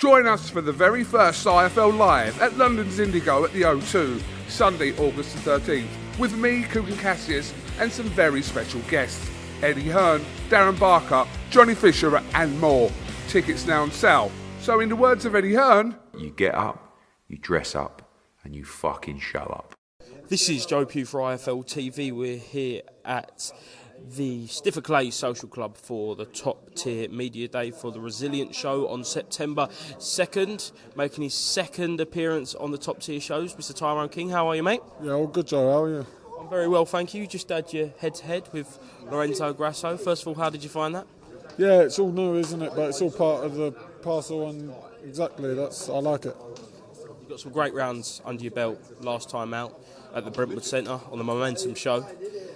Join us for the very first IFL Live at London's Indigo at the O2, Sunday, August the 13th, with me, Coogan Cassius, and some very special guests. Eddie Hearn, Darren Barker, Johnny Fisher and more. Tickets now on sale. So in the words of Eddie Hearn, you get up, you dress up, and you fucking show up. This is Joe Pugh for IFL TV. We're here at the Stiffer Clay Social Club for the Top Tier Media Day for the Resilient Show on September 2nd, making his second appearance on the Top Tier shows. Mr. Tyrone King, how are you, mate? Yeah, all good, Joe. How are you? I'm very well, thank you. You just had your head-to-head with Lorenzo Grasso. First of all, how did you find that? Yeah, it's all new, isn't it? But it's all part of the parcel, and exactly, I like it. You've got some great rounds under your belt last time out at the Brentwood Centre on the Momentum show,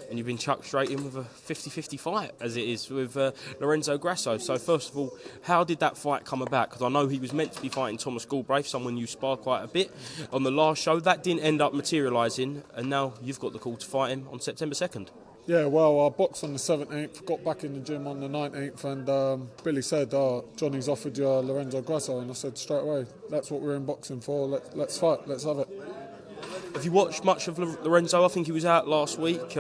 and you've been chucked straight in with a 50-50 fight, as it is, with Lorenzo Grasso. So first of all, how did that fight come about? Because I know he was meant to be fighting Thomas Galbraith, someone you spar quite a bit on the last show. That didn't end up materialising, and now you've got the call to fight him on September 2nd. Yeah, well, I boxed on the 17th, got back in the gym on the 19th, and Billy said, Johnny's offered you Lorenzo Grasso, and I said straight away, that's what we're in boxing for, let's fight, let's have it. Have you watched much of Lorenzo? I think he was out last week.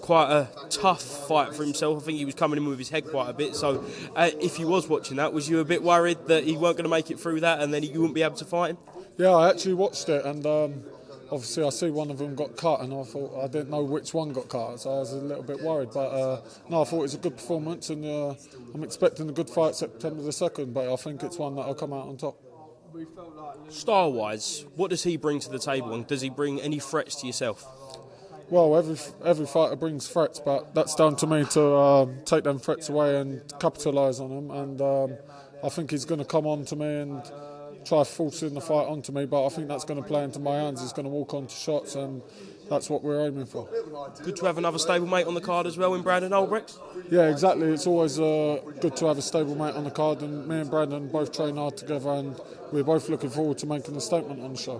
Quite a tough fight for himself. I think he was coming in with his head quite a bit. So if he was watching that, was you a bit worried that he weren't going to make it through that and then you wouldn't be able to fight him? Yeah, I actually watched it, and obviously I see one of them got cut, and I didn't know which one got cut, so I was a little bit worried. But no, I thought it was a good performance, and I'm expecting a good fight September the 2nd, but I think it's one that'll come out on top. Style-wise, what does he bring to the table, and does he bring any threats to yourself? Well, every fighter brings threats, but that's down to me to take them threats away and capitalise on them. And I think he's going to come on to me and try forcing the fight onto me, but I think that's going to play into my hands. He's going to walk onto shots, and that's what we're aiming for. Good to have another stablemate on the card as well in Brandon Albrecht? Yeah, exactly. It's always good to have a stablemate on the card, and me and Brandon both train hard together, and we're both looking forward to making a statement on the show.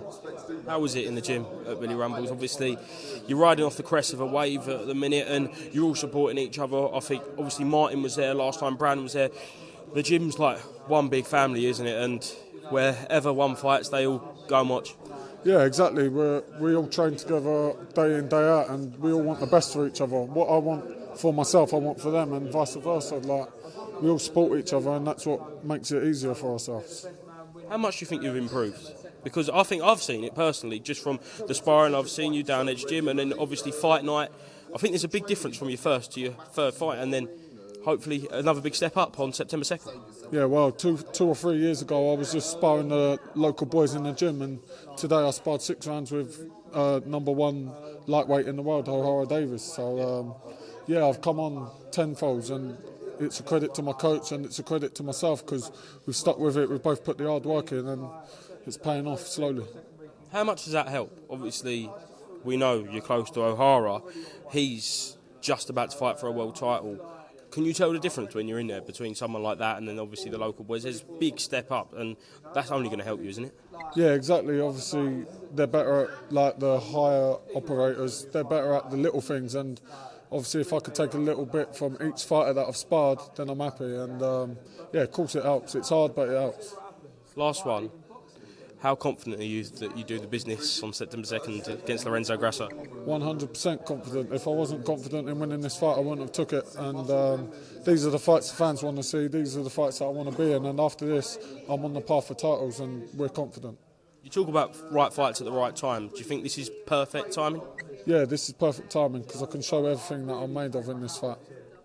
How was it in the gym at Billy Rumbles? Obviously, you're riding off the crest of a wave at the minute, and you're all supporting each other. I think, obviously, Martin was there last time, Brandon was there. The gym's like one big family, isn't it? And wherever one fights, they all go and watch. Yeah, exactly. We all train together day in, day out, and we all want the best for each other. What I want for myself, I want for them, and vice versa. Like, we all support each other, and that's what makes it easier for ourselves. How much do you think you've improved? Because I think I've seen it personally, just from the sparring I've seen you down Edge Gym, and then obviously fight night. I think there's a big difference from your first to your third fight, and then hopefully another big step up on September 2nd. Yeah, well, two or 3 years ago I was just sparring the local boys in the gym, and today I sparred 6 rounds with number 1 lightweight in the world, O'Hara Davis. So yeah, I've come on tenfolds, and it's a credit to my coach and it's a credit to myself, because we've stuck with it, we've both put the hard work in, and it's paying off slowly. How much does that help? Obviously, we know you're close to O'Hara. He's just about to fight for a world title. Can you tell the difference when you're in there between someone like that and then obviously the local boys? There's a big step up, and that's only going to help you, isn't it? Yeah, exactly. Obviously, they're better at, like, the higher operators. They're better at the little things, and obviously if I could take a little bit from each fighter that I've sparred, then I'm happy. And yeah, of course it helps. It's hard, but it helps. Last one. How confident are you that you do the business on September 2nd against Lorenzo Grasso? 100% confident. If I wasn't confident in winning this fight, I wouldn't have took it. And these are the fights the fans want to see. These are the fights that I want to be in. And after this, I'm on the path for titles, and we're confident. You talk about right fights at the right time. Do you think this is perfect timing? Yeah, this is perfect timing, because I can show everything that I'm made of in this fight.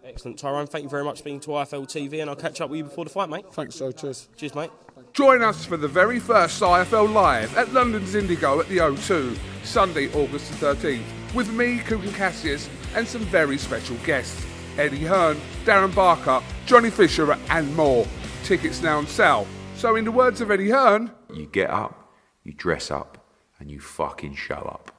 Excellent, Tyrone. Thank you very much for being to IFL TV, and I'll catch up with you before the fight, mate. Thanks, Joe. Cheers. Cheers, mate. join us for the very first IFL Live at London's Indigo at the O2, Sunday, August the 13th, with me, Coogan Cassius, and some very special guests. Eddie Hearn, Darren Barker, Johnny Fisher and more. Tickets now on sale. So in the words of Eddie Hearn, you get up, you dress up, and you fucking show up.